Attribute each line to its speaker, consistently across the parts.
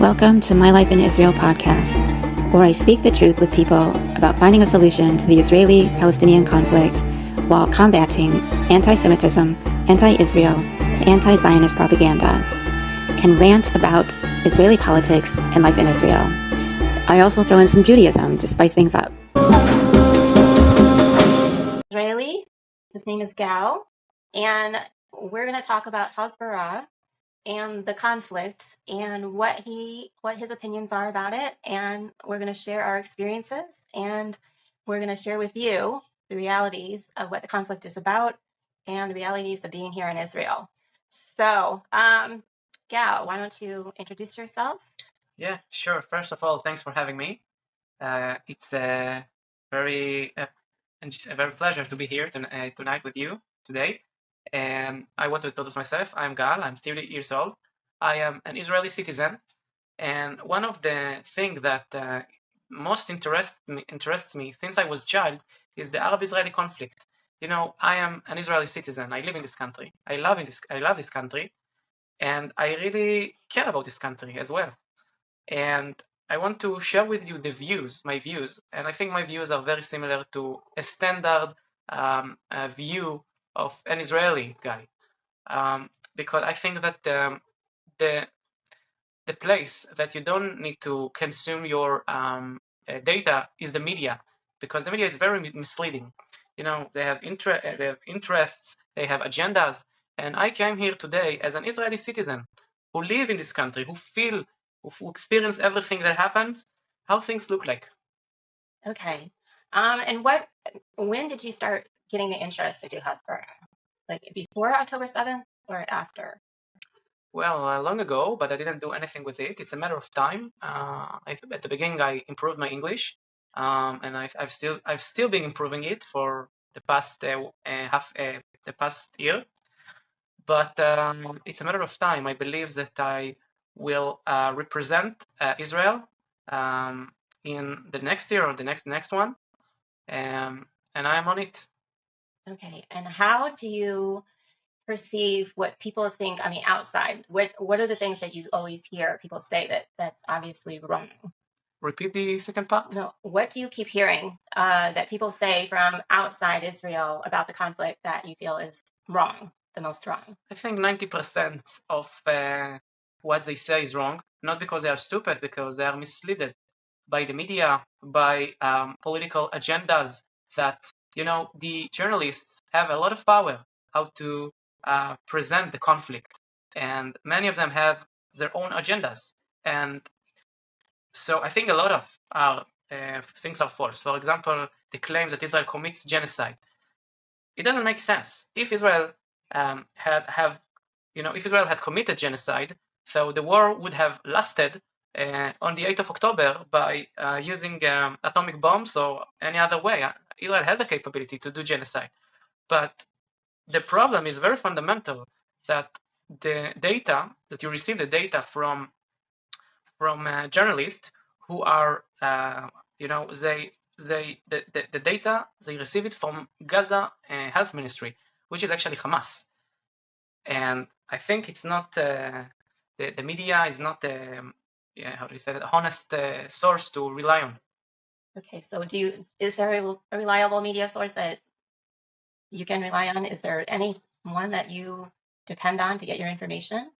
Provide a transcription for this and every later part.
Speaker 1: Welcome to My Life in Israel podcast, where I speak the truth with people about finding a solution to the Israeli Palestinian conflict while combating anti-Semitism, anti-Israel, and anti-Zionist propaganda, and rant about Israeli politics and life in Israel. I also throw in some Judaism to spice things up. Israeli, his name is Gal, and we're going to talk about Hasbara and the conflict and what his opinions are about it, and we're going to share our experiences, and we're going to share with you the realities of what the conflict is about and the realities of being here in Israel. So, Gal, why don't you introduce yourself?
Speaker 2: Yeah, sure. First of all, thanks for having me. It's a very pleasure to be here tonight with you today. And I want to introduce myself. I'm Gal. I'm 30 years old. I am an Israeli citizen. And one of the things that most interests me since I was a child is the Arab-Israeli conflict. You know, I am an Israeli citizen. I live in this country. I love this country, and I really care about this country as well. And I want to share with you my views, and I think my views are very similar to a standard view of an Israeli guy, because I think that the place that you don't need to consume your data is the media, because the media is very misleading. You know, they have interests, they have agendas, and I came here today as an Israeli citizen who live in this country, who experience everything that happens, how things look like.
Speaker 1: Okay. And when did you start getting the interest to do Hasbara? Like before October 7th or after?
Speaker 2: Well, long ago, but I didn't do anything with it. It's a matter of time. At the beginning, I improved my English, and I've still been improving it for the past the past year. But it's a matter of time. I believe that I will represent Israel in the next year or the next one, and I'm on it.
Speaker 1: Okay. And how do you perceive what people think on the outside? What are the things that you always hear people say that's obviously wrong?
Speaker 2: Repeat the second part.
Speaker 1: No. What do you keep hearing that people say from outside Israel about the conflict that you feel is wrong, the most wrong?
Speaker 2: I think 90% of what they say is wrong, not because they are stupid, because they are misled by the media, by political agendas that, you know, the journalists have a lot of power how to present the conflict, and many of them have their own agendas. And so I think a lot of things are false. For example, the claim that Israel commits genocide. It doesn't make sense. If Israel if Israel had committed genocide, so the war would have lasted on the 8th of October by using atomic bombs or any other way. Israel has the capability to do genocide. But the problem is very fundamental, that the data that you receive the data from journalists who are the data they receive it from Gaza Health Ministry, which is actually Hamas. And I think it's not the media is not an honest source to rely on.
Speaker 1: Okay, so is there a reliable media source that you can rely on? Is there any one that you depend on to get your information?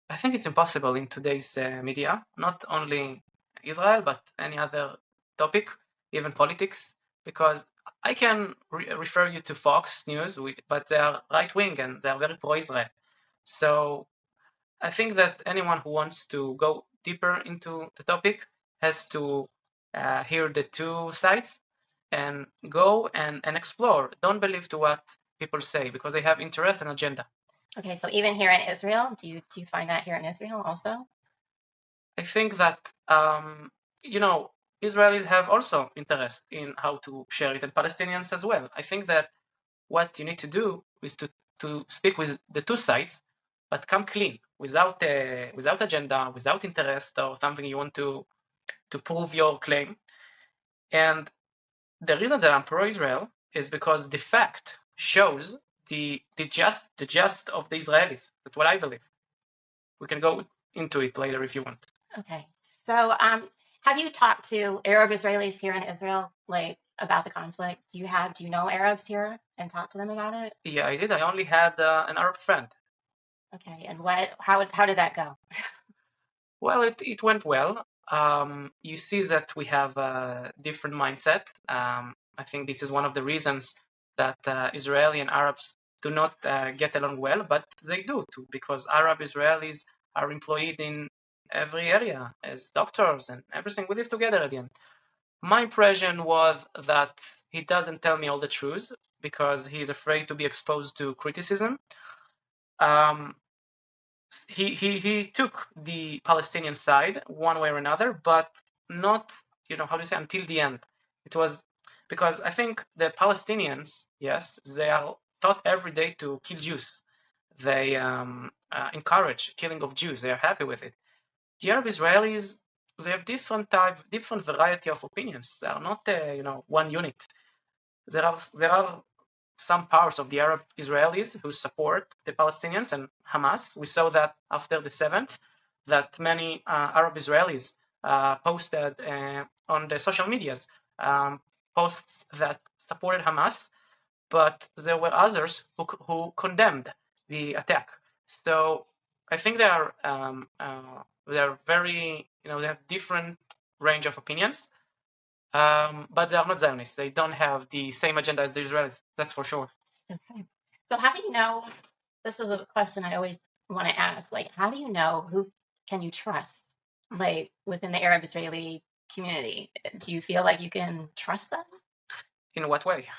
Speaker 2: I think it's impossible in today's media, not only Israel, but any other topic, even politics, because I can refer you to Fox News, but they are right-wing and they are very pro-Israel. So I think that anyone who wants to go deeper into the topic has to hear the two sides and go and explore. Don't believe to what people say, because they have interest and agenda.
Speaker 1: Okay, so even here in Israel, do you find that here in Israel also?
Speaker 2: I think that Israelis have also interest in how to share it, and Palestinians as well. I think that what you need to do is to speak with the two sides, but come clean, without agenda, without interest or something you want to prove your claim. And the reason that I'm pro-Israel is because the fact shows the just of the Israelis. That's what I believe. We can go into it later if you want.
Speaker 1: Okay. So, have you talked to Arab Israelis here in Israel, like about the conflict? Do you know Arabs here and talk to them about it?
Speaker 2: Yeah, I did. I only had an Arab friend.
Speaker 1: Okay. And how did that go?
Speaker 2: Well, it went well. You see that we have a different mindset. I think this is one of the reasons that Israeli and Arabs do not get along well, but they do too, because Arab Israelis are employed in every area as doctors and everything. We live together at the end. My impression was that he doesn't tell me all the truth because he's afraid to be exposed to criticism. Um, he took the Palestinian side one way or another, but not, how do you say, until the end. It was because I think the Palestinians, yes, they are taught every day to kill Jews. They encourage killing of Jews. They are happy with it. The Arab Israelis, they have different variety of opinions. They are not, one unit. There are some parts of the Arab Israelis who support the Palestinians and Hamas. We saw that after the 7th, that many Arab Israelis posted on the social medias posts that supported Hamas, but there were others who condemned the attack. So I think they are very, they have different range of opinions. But they are not Zionists. They don't have the same agenda as the Israelis. That's for sure.
Speaker 1: Okay. So how do you know? This is a question I always want to ask. Like, how do you know who can you trust, like within the Arab Israeli community? Do you feel like you can trust them?
Speaker 2: In what way?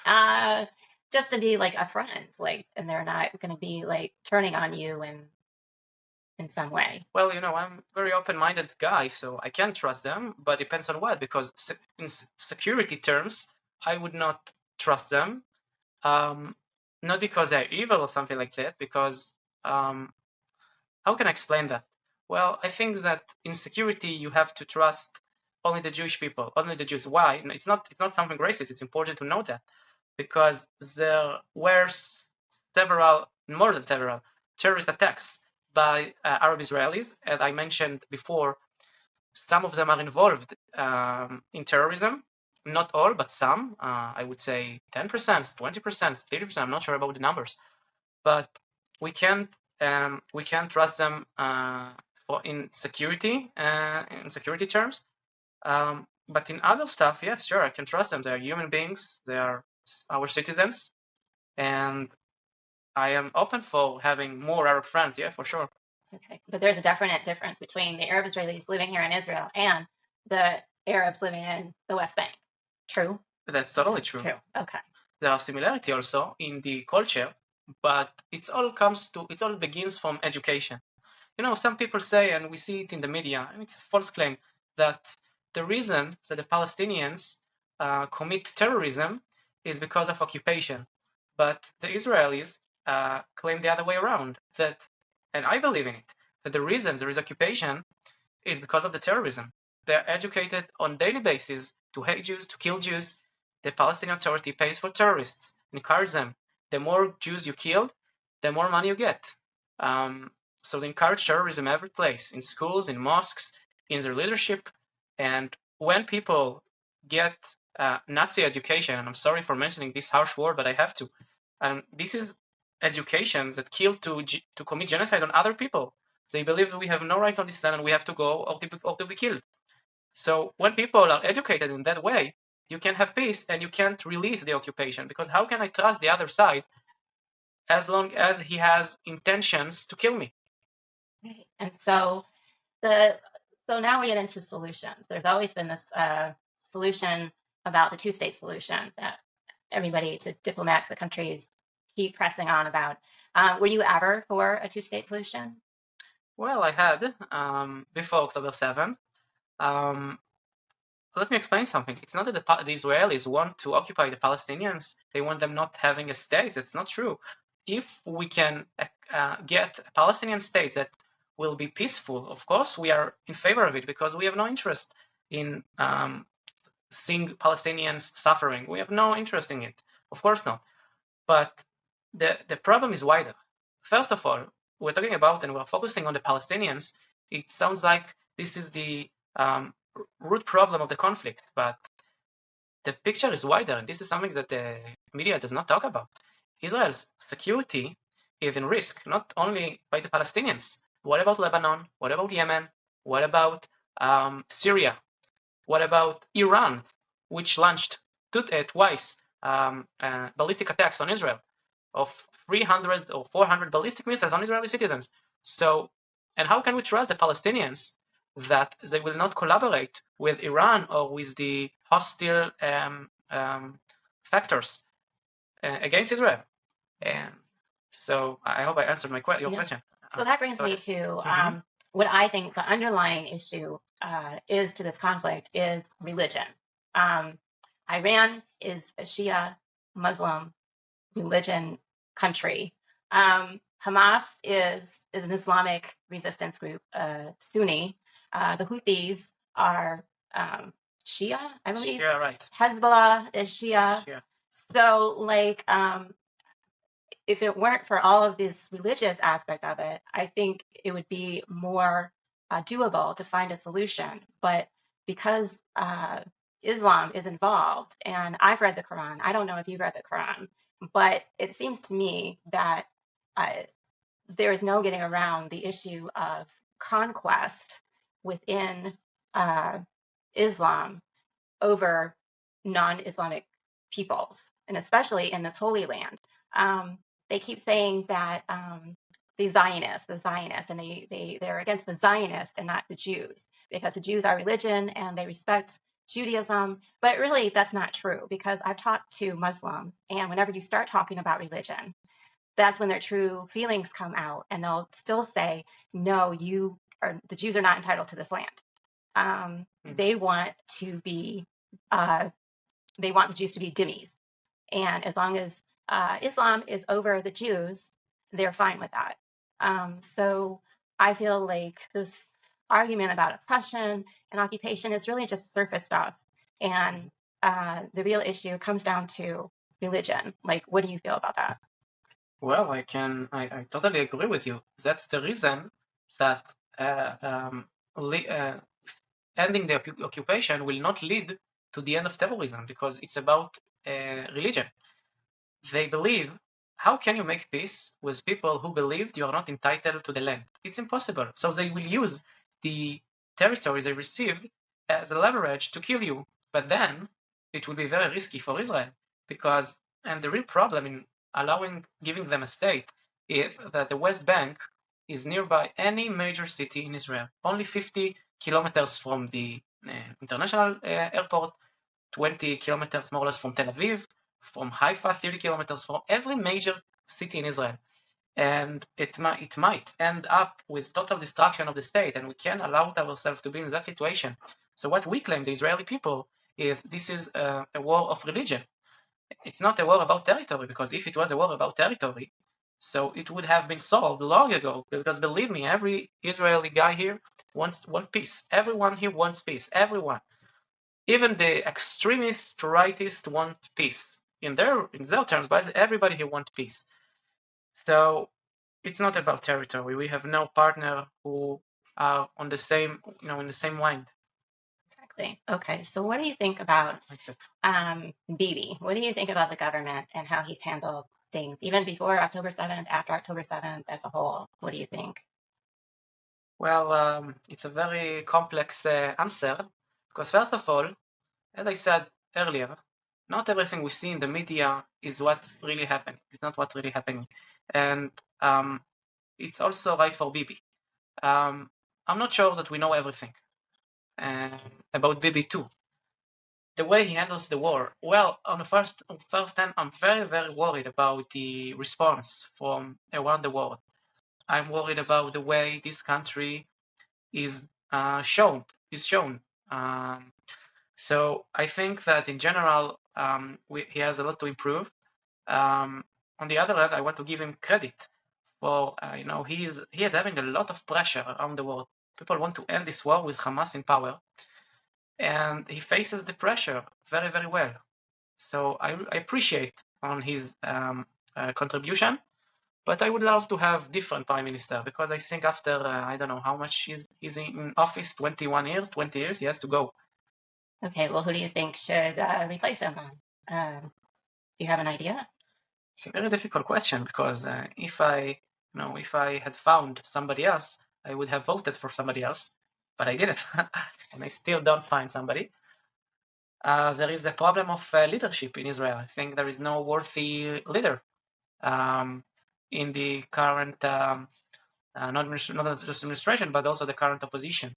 Speaker 1: Just to be like a friend, like, and they're not going to be like turning on you in some way.
Speaker 2: Well, I'm a very open-minded guy, so I can trust them, but depends on what. Because in security terms, I would not trust them. Not because they're evil or something like that, because how can I explain that? Well, I think that in security you have to trust only the Jewish people, only the Jews. Why? It's not something racist. It's important to know that because there were more than several terrorist attacks by Arab Israelis, as I mentioned before. Some of them are involved in terrorism. Not all, but some. I would say 10%, 20%, 30%. I'm not sure about the numbers, but we can trust them in security terms. But in other stuff, yes, sure, I can trust them. They are human beings. They are our citizens, and I am open for having more Arab friends. Yeah, for sure.
Speaker 1: Okay, but there's a definite difference between the Arab Israelis living here in Israel and the Arabs living in the West Bank. True?
Speaker 2: That's totally true.
Speaker 1: True. Okay.
Speaker 2: There are similarity also in the culture, but it all begins from education. Some people say, and we see it in the media, and it's a false claim, that the reason that the Palestinians commit terrorism is because of occupation. But the Israelis claim the other way around, and I believe in it, that the reason there is occupation is because of the terrorism. They're educated on daily basis to hate Jews, to kill Jews. The Palestinian Authority pays for terrorists, encourages them. The more Jews you kill, the more money you get. So they encourage terrorism every place, in schools, in mosques, in their leadership. And when people get Nazi education, and I'm sorry for mentioning this harsh word, but I have to, this is education that killed to commit genocide on other people. They believe that we have no right on this land and we have to go or to be killed. So when people are educated in that way, you can have peace and you can't release the occupation, because how can I trust the other side as long as he has intentions to kill me?
Speaker 1: Right. And so now we get into solutions. There's always been this solution about the two-state solution that everybody, the diplomats, the countries keep pressing on about. Were you ever for a two-state solution?
Speaker 2: Well, I had before October 7. Let me explain something. It's not that the Israelis want to occupy the Palestinians. They want them not having a state. That's not true. If we can get a Palestinian state that will be peaceful, of course we are in favor of it, because we have no interest in seeing Palestinians suffering. We have no interest in it. Of course not. But the problem is wider. First of all, we're talking about and we're focusing on the Palestinians It sounds like this is the root problem of the conflict, but the picture is wider, and this is something that the media does not talk about. Israel's security is in risk, not only by the Palestinians. What about Lebanon? What about Yemen? What about Syria? What about Iran, which launched twice ballistic attacks on Israel of 300 or 400 ballistic missiles on Israeli citizens? So, and how can we trust the Palestinians that they will not collaborate with Iran or with the hostile factors against Israel? And so I hope I answered your question.
Speaker 1: So that brings me to what I think the underlying issue is to this conflict is religion. Iran is a Shia Muslim religion country. Hamas is an Islamic resistance group, Sunni. The Houthis are Shia, I believe.
Speaker 2: Shia, right.
Speaker 1: Hezbollah is Shia. So, like, if it weren't for all of this religious aspect of it, I think it would be more doable to find a solution. But because Islam is involved, and I've read the Quran, I don't know if you've read the Quran, but it seems to me that there is no getting around the issue of conquest within Islam over non-Islamic peoples, and especially in this Holy Land. They keep saying that the Zionists, and they're against the Zionists and not the Jews, because the Jews are religion and they respect Judaism. But really, that's not true, because I've talked to Muslims, and whenever you start talking about religion, that's when their true feelings come out, and they'll still say, no, the Jews are not entitled to this land. They want the Jews to be dhimmis. And as long as Islam is over the Jews, they're fine with that. So I feel like this argument about oppression and occupation is really just surface stuff. And the real issue comes down to religion. Like, what do you feel about that?
Speaker 2: Well, I totally agree with you. That's the reason that ending the occupation will not lead to the end of terrorism, because it's about religion. They believe, how can you make peace with people who believed you are not entitled to the land? It's impossible. So they will use the territory they received as a leverage to kill you. But then it will be very risky for Israel, because, and the real problem in giving them a state is that the West Bank is nearby any major city in Israel, only 50 kilometers from the international airport, 20 kilometers more or less from Tel Aviv, from Haifa, 30 kilometers from every major city in Israel. And it might end up with total destruction of the state, and we can't allow ourselves to be in that situation. So what we claim, the Israeli people, is this is a war of religion. It's not a war about territory, because if it was a war about territory, so it would have been solved long ago, because believe me, every Israeli guy here wants peace. Everyone here wants peace. Everyone. Even the extremist rightists want peace. In their terms, but everybody here wants peace. So it's not about territory. We have no partner who are on the same, in the same mind.
Speaker 1: Exactly. Okay. So what do you think about Bibi? What do you think about the government and how he's handled things, even before October 7th, after October 7th as a whole? What do you think?
Speaker 2: Well, it's a very complex answer, because first of all, as I said earlier, not everything we see in the media is what's really happening. It's not what's really happening. And it's also right for Bibi. I'm not sure that we know everything about Bibi too. The way he handles the war. Well, on the first hand, I'm very, very worried about the response from around the world. I'm worried about the way this country is shown. So I think that in general, he has a lot to improve. On the other hand, I want to give him credit for, he is having a lot of pressure around the world. People want to end this war with Hamas in power, and he faces the pressure very, very well. So I appreciate on his contribution, But I would love to have different prime minister because I think after I don't know how much he's in office, 21 years, 20 years, he has to go.
Speaker 1: Okay, well, who do you think should replace him then? Do you have an idea?
Speaker 2: It's a very difficult question because if I had found somebody else, I would have voted for somebody else, but I didn't, and I still don't find somebody. There is a problem of leadership in Israel. I think there is no worthy leader in the current, not just administration, but also the current opposition.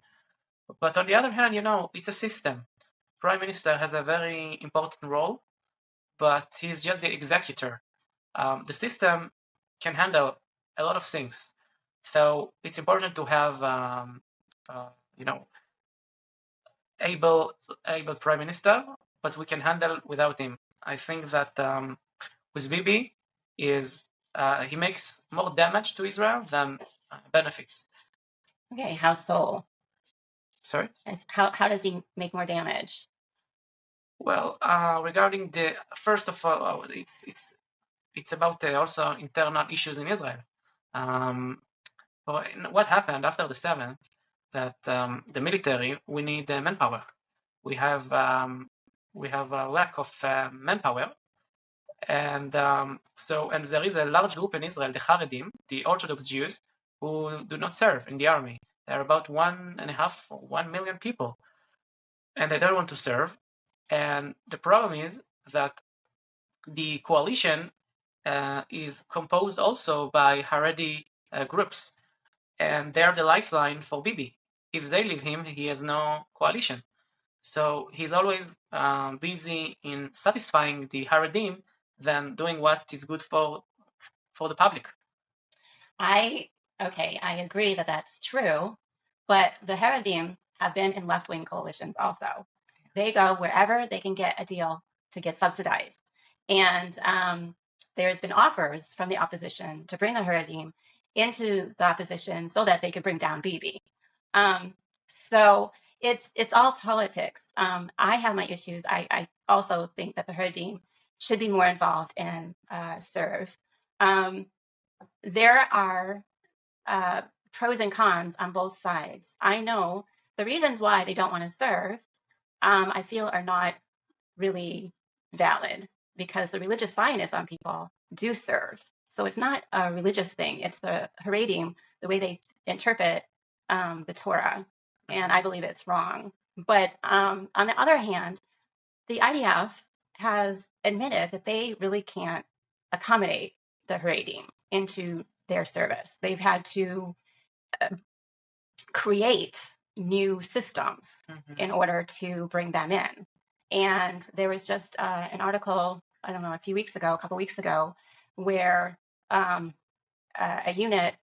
Speaker 2: But on the other hand, it's a system. Prime Minister has a very important role, but he's just the executor. The system can handle a lot of things. So it's important to have, able prime minister, but we can handle without him. I think that with Bibi he makes more damage to Israel than benefits.
Speaker 1: Okay, how so?
Speaker 2: Sorry?
Speaker 1: How does he make more damage?
Speaker 2: Well, regarding first of all, it's about also internal issues in Israel. What happened after the 7th, that the military, we need manpower. We have a lack of manpower, and there is a large group in Israel, the Haredim, the Orthodox Jews, who do not serve in the army. There are about 1.5 million people, and they don't want to serve. And the problem is that the coalition is composed also by Haredi groups, and they are the lifeline for Bibi. If they leave him, he has no coalition. So he's always busy in satisfying the Haredim than doing what is good for the public.
Speaker 1: I agree that that's true, but the Haredim have been in left-wing coalitions also. They go wherever they can get a deal to get subsidized. And there's been offers from the opposition to bring the Haredim into the opposition so that they could bring down Bibi. So it's all politics. I have my issues. I also think that the Haredim should be more involved and serve. There are pros and cons on both sides. I know the reasons why they don't want to serve, I feel are not really valid because the religious Zionists on people do serve. So it's not a religious thing. It's the Haredim, the way they interpret the Torah, and I believe it's wrong. But on the other hand, the IDF has admitted that they really can't accommodate the Haredim into their service. They've had to create new systems in order to bring them in. And there was just an article, I don't know, a couple weeks ago, where a unit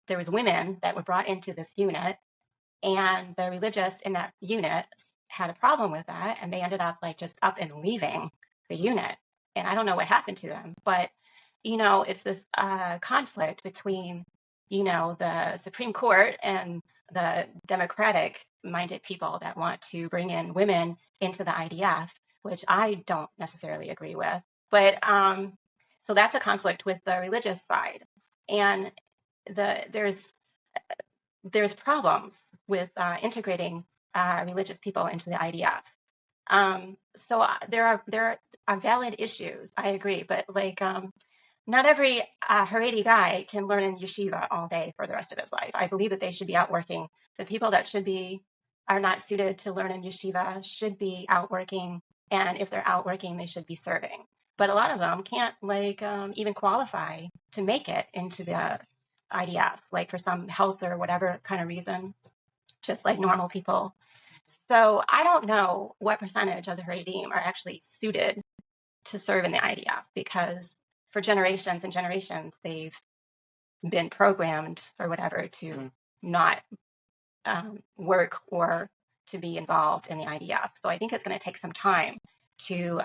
Speaker 1: there was women that were brought into this unit, and the religious in that unit had a problem with that, and they ended up just up and leaving the unit. And I don't know what happened to them, but it's this conflict between the Supreme Court and the democratic-minded people that want to bring in women into the IDF, which I don't necessarily agree with. But so that's a conflict with the religious side, and there's problems with integrating religious people into the IDF. So there are valid issues. I agree, but not every Haredi guy can learn in yeshiva all day for the rest of his life. I believe that they should be out working. The people that are not suited to learn in yeshiva should be out working, and if they're out working, they should be serving. But a lot of them can't even qualify to make it into the IDF, for some health or whatever kind of reason, just like normal people. So I don't know what percentage of the Haredim are actually suited to serve in the IDF, because for generations and generations, they've been programmed or whatever to not work or to be involved in the IDF. So I think it's going to take some time to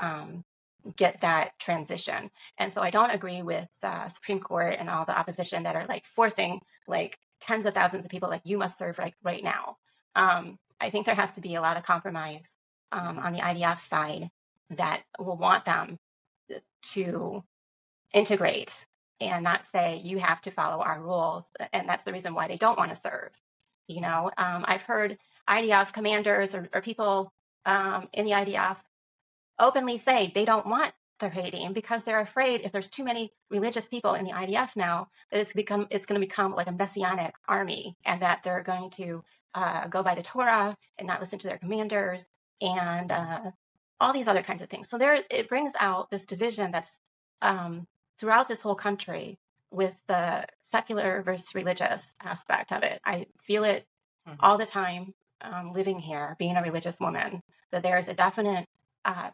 Speaker 1: get that transition. And so I don't agree with Supreme Court and all the opposition that are forcing tens of thousands of people you must serve right now. I think there has to be a lot of compromise on the IDF side that will want them to integrate and not say you have to follow our rules. And that's the reason why they don't want to serve. I've heard IDF commanders or people in the IDF openly say they don't want the Haredim because they're afraid if there's too many religious people in the IDF now, that it's going to become like a messianic army, and that they're going to go by the Torah and not listen to their commanders, and all these other kinds of things. So it brings out this division that's throughout this whole country with the secular versus religious aspect of it. I feel it all the time living here, being a religious woman, that there's a definite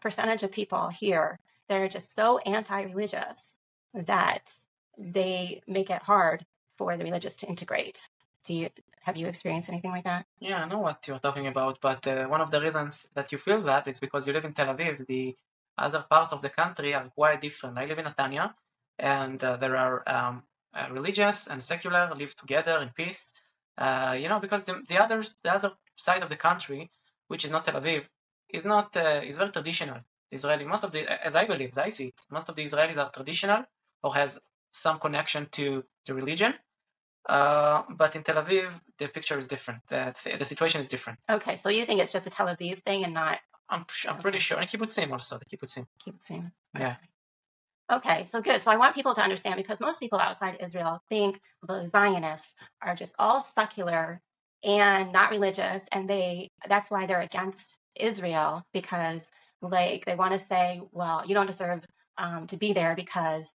Speaker 1: percentage of people here that are just so anti-religious that they make it hard for the religious to integrate. Have you experienced anything like that?
Speaker 2: Yeah, I know what you're talking about, but one of the reasons that you feel that is because you live in Tel Aviv. The other parts of the country are quite different. I live in Netanya, and there are religious and secular live together in peace. Because the other side of the country, which is not Tel Aviv, is very traditional. Israeli, as I believe, as I see it, most of the Israelis are traditional or has some connection to the religion. But in Tel Aviv, the picture is different. The situation is different.
Speaker 1: Okay, so you think it's just a Tel Aviv thing and not?
Speaker 2: I'm pretty sure. And Kibbutzim also, the Kibbutzim.
Speaker 1: Kibbutzim.
Speaker 2: Yeah.
Speaker 1: Okay, so good. So I want people to understand, because most people outside Israel think the Zionists are just all secular and not religious, and that's why they're against Israel, because like they want to say, well, you don't deserve to be there because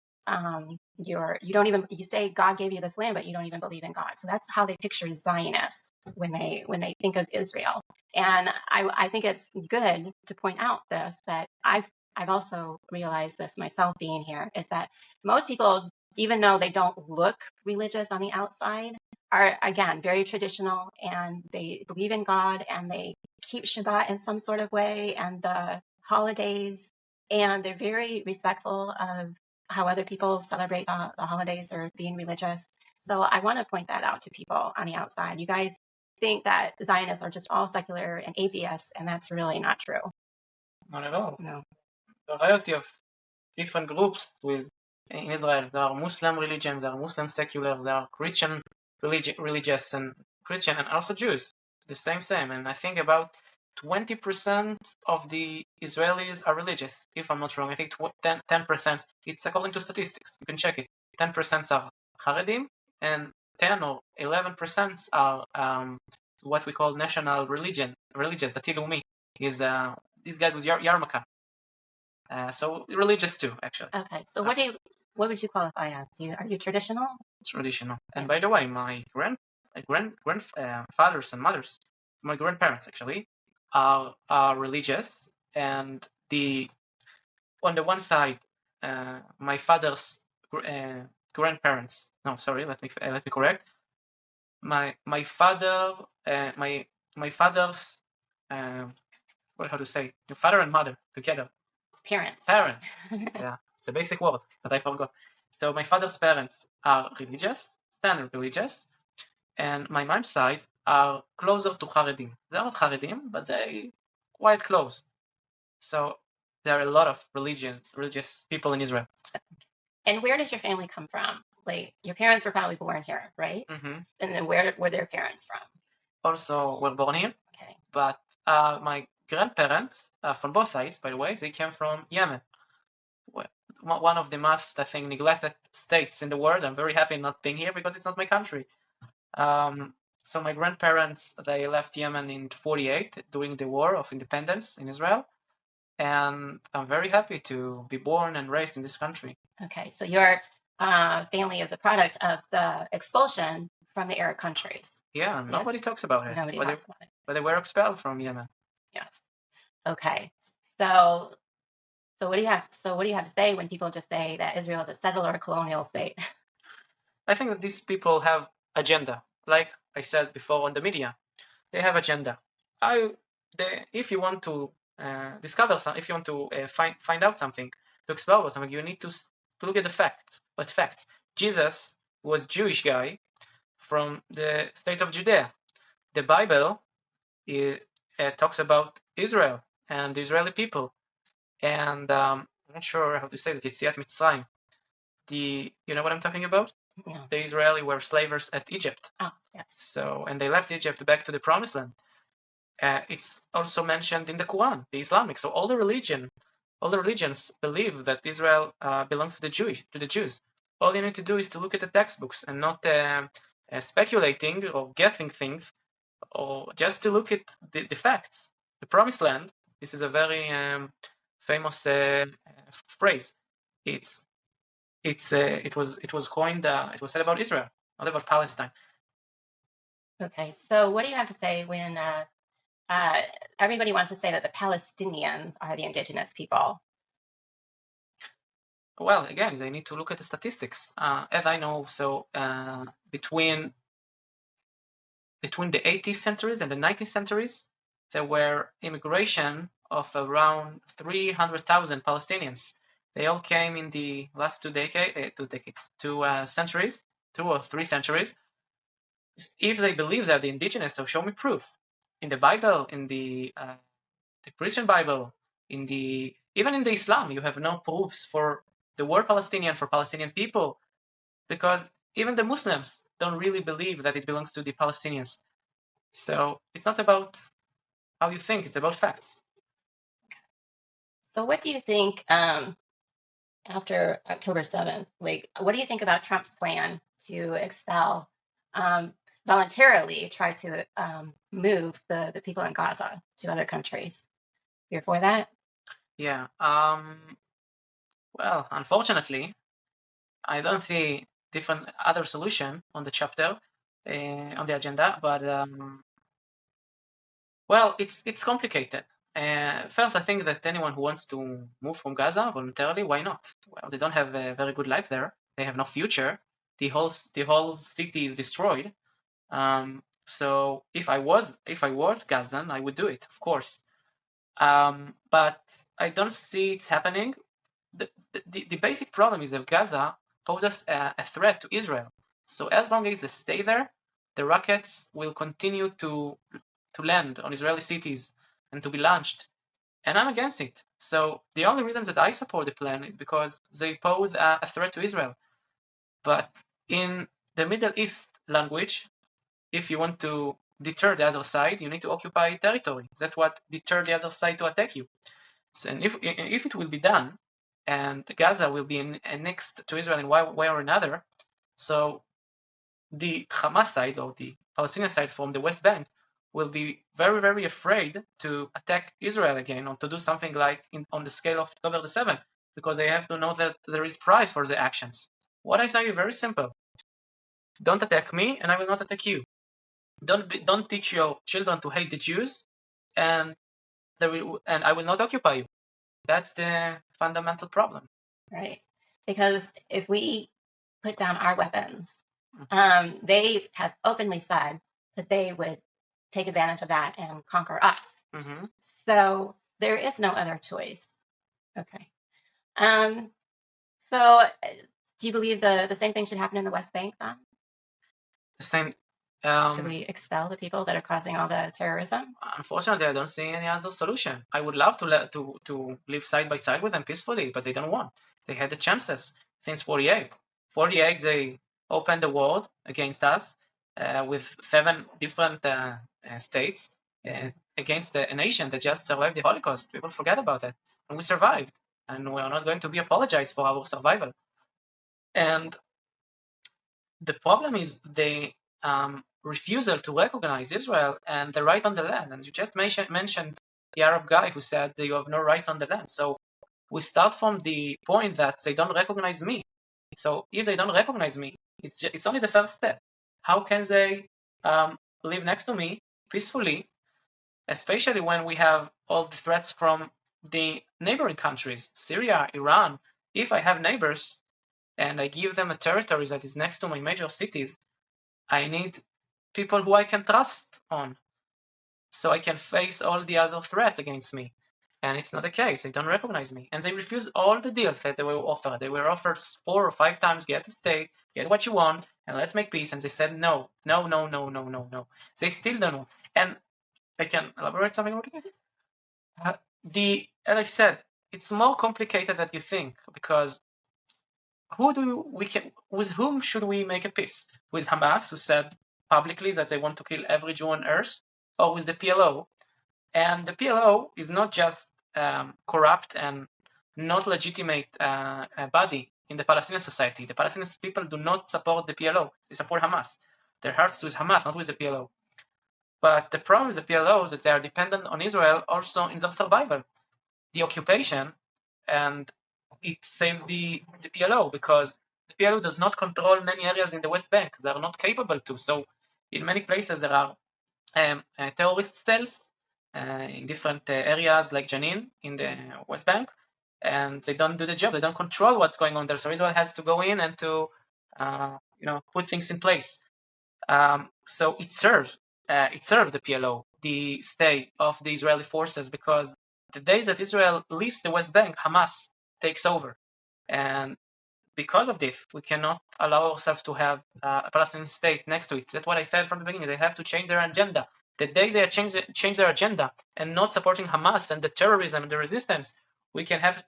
Speaker 1: you say God gave you this land, but you don't even believe in God. So that's how they picture Zionists when they think of Israel. And I think it's good to point out this, that I've also realized this myself being here, is that most people, even though they don't look religious on the outside, are, again, very traditional, and they believe in God, and they keep Shabbat in some sort of way, and the holidays, and they're very respectful of how other people celebrate the holidays or being religious. So I want to point that out to people on the outside. You guys think that Zionists are just all secular and atheists, and that's really not true.
Speaker 2: Not at all.
Speaker 1: No.
Speaker 2: A variety of different groups in Israel. There are Muslim religions, there are Muslim secular, there are Christian religious and Christian, and also Jews. The same. And I think about 20% of the Israelis are religious, if I'm not wrong. I think 10%. It's according to statistics. You can check it. 10% are Haredim, and 10 or 11% are what we call national religious. Dati Leumi is these guys with yarmulke. So religious too, actually.
Speaker 1: Okay. So what would you qualify as? Are you traditional?
Speaker 2: Traditional. And by the way, my grandfathers and mothers, my grandparents actually, are religious, and on the one side, my father's grandparents. No, sorry. Let me correct. My father, my father's how to say, the father and mother together.
Speaker 1: Parents.
Speaker 2: Yeah, it's a basic word, but I forgot. So my father's parents are religious, standard religious, and my mom's side are closer to Haredim. They're not Haredim, but they quite close. So there are a lot of religious people in Israel.
Speaker 1: And where does your family come from? Like, your parents were probably born here, right?
Speaker 2: Mm-hmm.
Speaker 1: And then where were their parents from?
Speaker 2: Also were born here.
Speaker 1: Okay.
Speaker 2: But my grandparents, from both sides, by the way, they came from Yemen. One of the most, I think, neglected states in the world. I'm very happy not being here because it's not my country. So my grandparents, they left Yemen in 1948 during the War of Independence in Israel. And I'm very happy to be born and raised in this country.
Speaker 1: Okay, so your family is a product of the expulsion from the Arab countries.
Speaker 2: Yeah, nobody talks about it.
Speaker 1: Nobody talks about it.
Speaker 2: But they were expelled from Yemen.
Speaker 1: Yes. Okay. So what do you have? So what do you have to say when people just say that Israel is a settler colonial state?
Speaker 2: I think that these people have agenda. Like I said before on the media, they have agenda. If you want to discover something, if you want to find out something, to explore something, you need to look at the facts. What facts? Jesus was a Jewish guy from the state of Judea. The Bible talks about Israel and the Israeli people. And I'm not sure how to say that, Yetziat Mitzrayim. you know what I'm talking about?
Speaker 1: No.
Speaker 2: The Israeli were slavers at Egypt.
Speaker 1: Oh, yes.
Speaker 2: So, and they left Egypt back to the Promised Land. It's also mentioned in the Quran, the Islamic. So all the religions believe that Israel belongs to the Jews. All you need to do is to look at the textbooks and not speculating or guessing things, or just to look at the facts. The Promised Land. This is a very famous phrase. It was coined. It was said about Israel, not about Palestine.
Speaker 1: Okay, so what do you have to say when everybody wants to say that the Palestinians are the indigenous people?
Speaker 2: Well, again, they need to look at the statistics. As I know, so between the 18th centuries and the 19th centuries, there were immigration of around 300,000 Palestinians. They all came in the last 2 centuries, 2 or 3 centuries. If they believe they're the indigenous, so show me proof. In the Bible, in the Christian Bible, even in the Islam, you have no proofs for the word Palestinian, for Palestinian people, because even the Muslims don't really believe that it belongs to the Palestinians. So it's not about how you think, it's about facts.
Speaker 1: So what do you think after October 7th? Like, what do you think about Trump's plan to expel, voluntarily try to move the people in Gaza to other countries? You're for that?
Speaker 2: Yeah. Well, unfortunately, I don't see different other solution on the chapter, on the agenda, but well, it's complicated. First, I think that anyone who wants to move from Gaza voluntarily, why not? Well, they don't have a very good life there. They have no future. The whole city is destroyed. So if I was Gazan, I would do it, of course. But I don't see it's happening. The basic problem is that Gaza poses a threat to Israel. So as long as they stay there, the rockets will continue to land on Israeli cities and to be launched. And I'm against it. So the only reason that I support the plan is because they pose a threat to Israel. But in the Middle East language, if you want to deter the other side, you need to occupy territory. That's what deters the other side to attack you. So, and if it will be done, and Gaza will be annexed to Israel in one way or another, so the Hamas side or the Palestinian side from the West Bank will be very, very afraid to attack Israel again, or to do something like on the scale of October the 7th, because they have to know that there is price for the actions. What I say is very simple. Don't attack me, and I will not attack you. Don't teach your children to hate the Jews, and I will not occupy you. That's the fundamental problem.
Speaker 1: Right. Because if we put down our weapons, they have openly said that they would take advantage of that and conquer us.
Speaker 2: Mm-hmm.
Speaker 1: So there is no other choice. Okay. So do you believe the same thing should happen in the West Bank then?
Speaker 2: The same.
Speaker 1: Should we expel the people that are causing all the terrorism?
Speaker 2: Unfortunately, I don't see any other solution. I would love to live side by side with them peacefully, but they don't want. They had the chances since 48. 48, they opened the world against us with 7 different states against a nation that just survived the Holocaust. People forget about that. And we survived. And we are not going to be apologized for our survival. And the problem is the refusal to recognize Israel and the right on the land. And you just mentioned the Arab guy who said that you have no rights on the land. So we start from the point that they don't recognize me. So if they don't recognize me, it's only the first step. How can they live next to me peacefully, especially when we have all the threats from the neighboring countries, Syria, Iran? If I have neighbors and I give them a territory that is next to my major cities, I need people who I can trust on, so I can face all the other threats against me. And it's not the case. They don't recognize me. And they refuse all the deals that they were offered. They were offered 4 or 5 times, get a state, get what you want, and let's make peace. And they said no, no, no, no, no, no, no. They still don't know. And I can elaborate something about it? As I said, it's more complicated than you think, because with whom should we make a peace? With Hamas, who said publicly that they want to kill every Jew on earth, or with the PLO? And the PLO is not just corrupt and not legitimate body in the Palestinian society. The Palestinian people do not support the PLO. They support Hamas. Their hearts with Hamas, not with the PLO. But the problem with the PLO is that they are dependent on Israel also in their survival. The occupation, and it saves the PLO because the PLO does not control many areas in the West Bank. They are not capable to. So in many places there are terrorist cells in different areas like Jenin in the West Bank, and they don't do the job. They don't control what's going on there. So Israel has to go in and to put things in place. So it serves the PLO, the stay of the Israeli forces, because the day that Israel leaves the West Bank, Hamas takes over, and because of this, we cannot allow ourselves to have a Palestinian state next to it. That's what I said from the beginning. They have to change their agenda. The day they change their agenda and not supporting Hamas and the terrorism and the resistance, we can have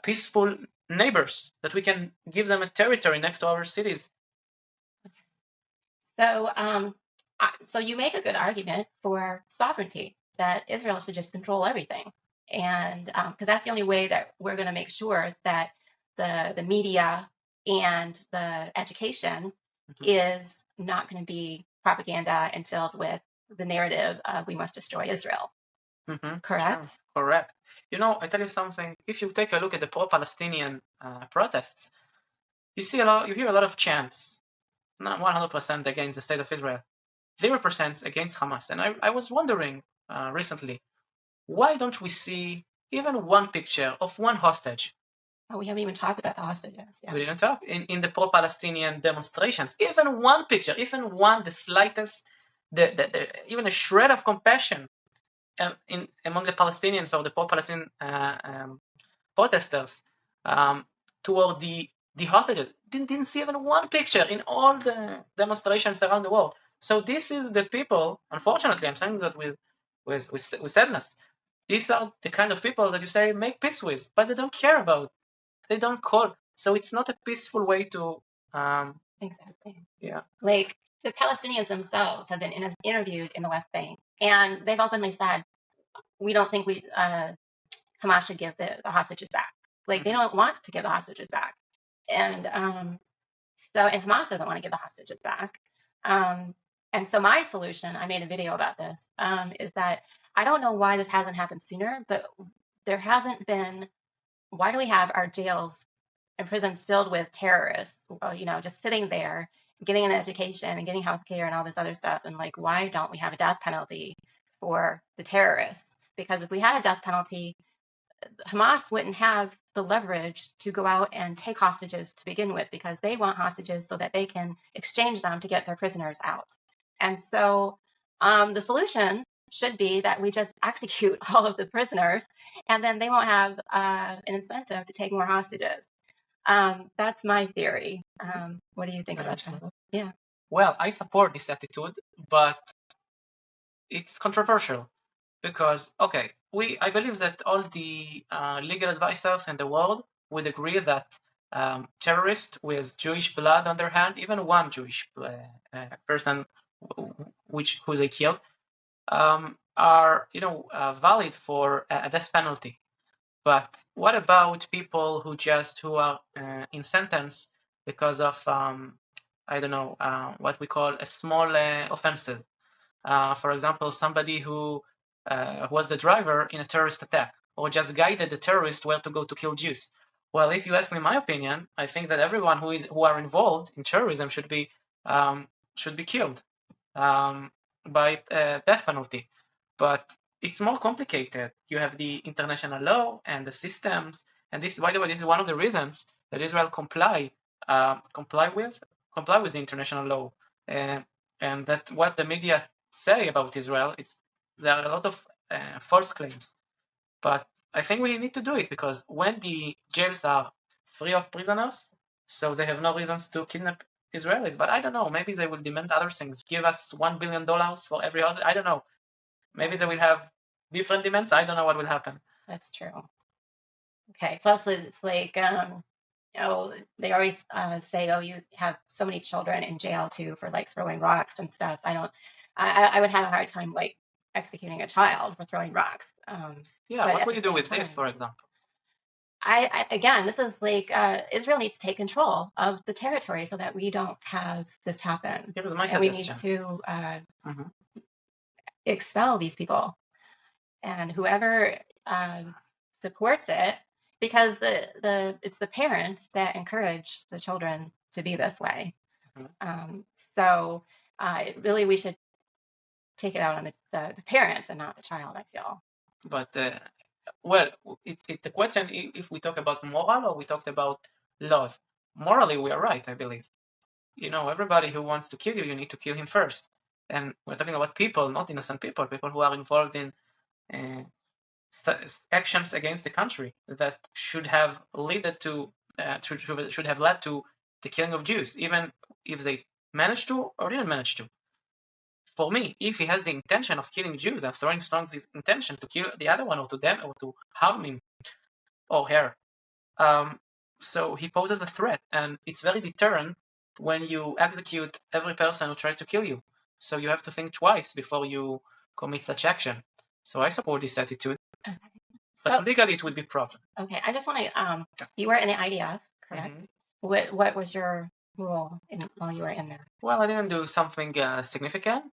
Speaker 2: peaceful neighbors that we can give them a territory next to our cities.
Speaker 1: So you make a good argument for sovereignty, that Israel should just control everything, and because that's the only way that we're going to make sure that the media and the education is not going to be propaganda and filled with the narrative of we must destroy Israel. Correct?
Speaker 2: Sure. Correct. I tell you something. If you take a look at the pro-Palestinian protests, you hear a lot of chants, not 100% against the state of Israel, 0% against Hamas. And I was wondering recently, why don't we see even one picture of one hostage?
Speaker 1: Oh, we haven't even talked about the hostages. Yes.
Speaker 2: We didn't talk in the pro-Palestinian demonstrations. Even one picture, even one, the slightest, even a shred of compassion among the Palestinians or the pro-Palestinian protesters toward the hostages. Didn't see even one picture in all the demonstrations around the world. So this is the people, unfortunately, I'm saying that with sadness. These are the kind of people that you say make peace with, but they don't care about. They don't call. So it's not a peaceful way to.
Speaker 1: Exactly.
Speaker 2: Yeah.
Speaker 1: Like the Palestinians themselves have been interviewed in the West Bank, and they've openly said, we don't think Hamas should give the hostages back. Like they don't want to give the hostages back, and Hamas doesn't want to give the hostages back. And so my solution, I made a video about this, is that I don't know why this hasn't happened sooner, but there hasn't been. Why do we have our jails and prisons filled with terrorists? Just sitting there, getting an education and getting health care and all this other stuff. And like, why don't we have a death penalty for the terrorists? Because if we had a death penalty, Hamas wouldn't have the leverage to go out and take hostages to begin with, because they want hostages so that they can exchange them to get their prisoners out. And so the solution should be that we just execute all of the prisoners, and then they won't have an incentive to take more hostages. That's my theory. What do you think about that? Yeah.
Speaker 2: Well, I support this attitude, but it's controversial because, okay, I believe that all the legal advisors in the world would agree that terrorists with Jewish blood on their hand, even one Jewish person who they killed, are valid for a death penalty. But what about people who are in sentence because of I don't know what we call a small offenses? For example, somebody who was the driver in a terrorist attack, or just guided the terrorist where to go to kill Jews. Well, if you ask me my opinion, I think that everyone who are involved in terrorism should be killed by death penalty. But it's more complicated. You have the international law and the systems, and this, by the way, this is one of the reasons that Israel comply with the international law, and that what the media say about Israel, there are a lot of false claims. But I think we need to do it, because when the jails are free of prisoners, so they have no reasons to kidnap Israelis. But I don't know, maybe they will demand other things. Give us $1 billion for every house. I don't know. Maybe they will have different demands. I don't know what will happen.
Speaker 1: That's true. Okay. Plus, it's like they always say, oh, you have so many children in jail too for like throwing rocks and stuff. I would have a hard time like executing a child for throwing rocks.
Speaker 2: Yeah,
Speaker 1: but
Speaker 2: what
Speaker 1: at
Speaker 2: would
Speaker 1: the
Speaker 2: you do
Speaker 1: same
Speaker 2: with this,
Speaker 1: time,
Speaker 2: for example?
Speaker 1: again, this is like Israel needs to take control of the territory so that we don't have this happen,
Speaker 2: Here is my
Speaker 1: and we need
Speaker 2: suggestion.
Speaker 1: to
Speaker 2: Mhm.
Speaker 1: expel these people, and whoever supports it, because it's the parents that encourage the children to be this way.
Speaker 2: Mhm.
Speaker 1: So really, we should take it out on the parents and not the child, I feel.
Speaker 2: But well, it's the question if we talk about moral or we talked about love. Morally, we are right, I believe. Everybody who wants to kill you, you need to kill him first. And we're talking about people, not innocent people, people who are involved in uh, actions against the country that should have led to the killing of Jews, even if they managed to or didn't manage to. For me, if he has the intention of killing Jews and throwing stones, his intention to kill the other one or to them or to harm him or her, so he poses a threat, and it's very deterrent when you execute every person who tries to kill you. So you have to think twice before you commit such action. So I support this attitude,
Speaker 1: Okay.
Speaker 2: but
Speaker 1: So
Speaker 2: legally it would be proven.
Speaker 1: okay, I just want to. You were in the IDF, correct? What was your role while you were in there?
Speaker 2: Well, I didn't do something significant,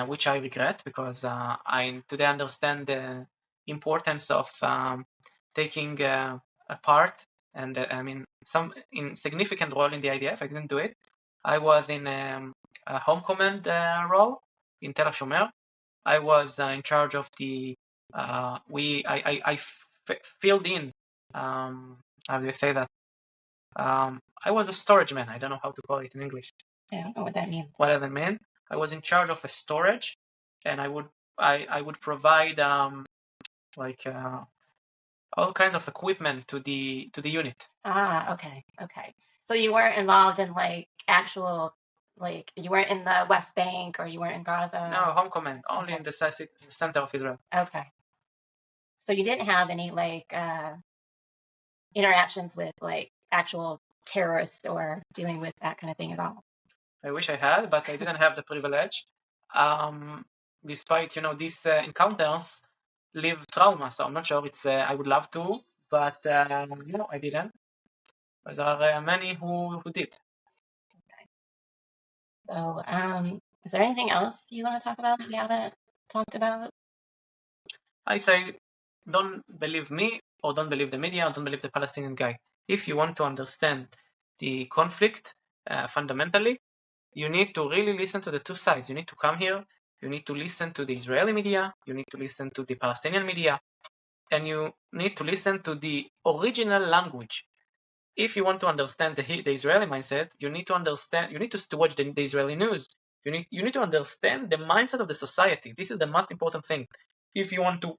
Speaker 2: which I regret because I today understand the importance of taking a part and I mean some insignificant role in the IDF. I didn't do it. I was in a home command role in Tel HaShomer. I was in charge of the I filled in how do you say that? I was a storage man. I don't know how to call it in English.
Speaker 1: I don't know what that means.
Speaker 2: What does it mean? I was in charge of a storage, and I would provide like all kinds of equipment to the unit.
Speaker 1: Okay. So you weren't involved in like actual, like you weren't in the West Bank or you weren't in Gaza.
Speaker 2: No, home command, only
Speaker 1: Okay.
Speaker 2: in the center of Israel.
Speaker 1: Okay. So you didn't have any like interactions with like actual terrorists or dealing with that kind of thing at all.
Speaker 2: I wish I had, but I didn't have the privilege. Despite these encounters leave trauma, so I'm not sure it's I would love to, but I didn't. But there are many who did.
Speaker 1: So is there anything else you want to talk about that we haven't talked about?
Speaker 2: I say, don't believe me or don't believe the media or don't believe the Palestinian guy. If you want to understand the conflict fundamentally, you need to really listen to the two sides. You need to come here, you need to listen to the Israeli media, you need to listen to the Palestinian media, and you need to listen to the original language. If you want to understand the Israeli mindset, you need to watch the Israeli news. You need to understand the mindset of the society. This is the most important thing. If you want to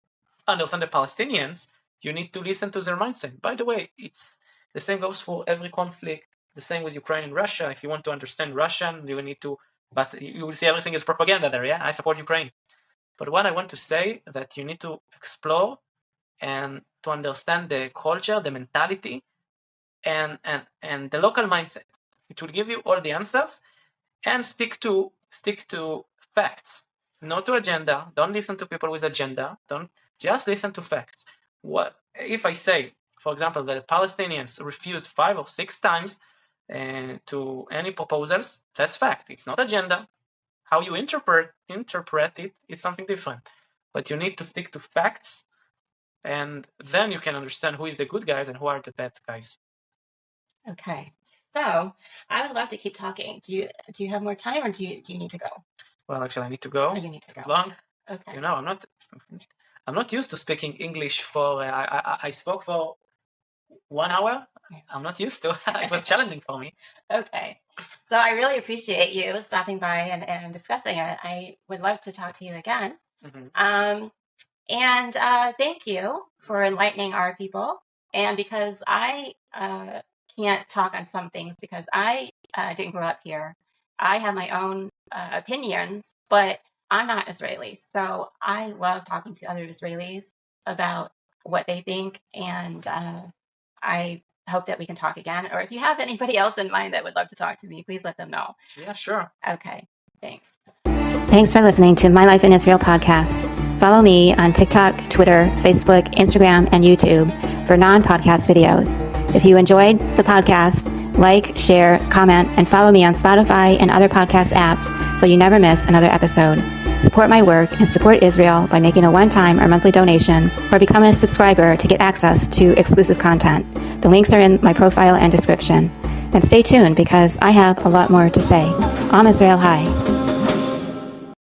Speaker 2: understand the Palestinians, you need to listen to their mindset. By the way, it's the same goes for every conflict. The same with Ukraine and Russia. If you want to understand Russian, you need to, but you will see everything is propaganda there. Yeah, I support Ukraine. But what I want to say that you need to explore and to understand the culture, the mentality, and the local mindset. It will give you all the answers, and stick to facts, not to agenda. Don't listen to people with agenda. Don't just listen to facts. What if I say, for example, that the Palestinians refused 5 or 6 times to any proposals? That's fact. It's not agenda. How you interpret it, it's something different. But you need to stick to facts, and then you can understand who is the good guys and who are the bad guys.
Speaker 1: Okay. So I would love to keep talking. Do you have more time, or do you need to go?
Speaker 2: Well, actually, I need to go.
Speaker 1: Oh, you need to go.
Speaker 2: It's long.
Speaker 1: Okay.
Speaker 2: I'm not used to speaking English for. I spoke for 1 hour. I'm not used to. It was challenging for me.
Speaker 1: Okay. So I really appreciate you stopping by and discussing it. I would love to talk to you again. And thank you for enlightening our people. And because I can't talk on some things because I didn't grow up here, I have my own opinions, but I'm not Israeli. So I love talking to other Israelis about what they think. And I hope that we can talk again. Or if you have anybody else in mind that would love to talk to me, please let them know.
Speaker 2: Yeah, sure.
Speaker 1: Okay, thanks.
Speaker 3: Thanks for listening to My Life in Israel podcast. Follow me on TikTok, Twitter, Facebook, Instagram, and YouTube for non-podcast videos. If you enjoyed the podcast, like, share, comment, and follow me on Spotify and other podcast apps so you never miss another episode. Support my work and support Israel by making a one-time or monthly donation or become a subscriber to get access to exclusive content. The links are in my profile and description. And stay tuned because I have a lot more to say. Am Israel High.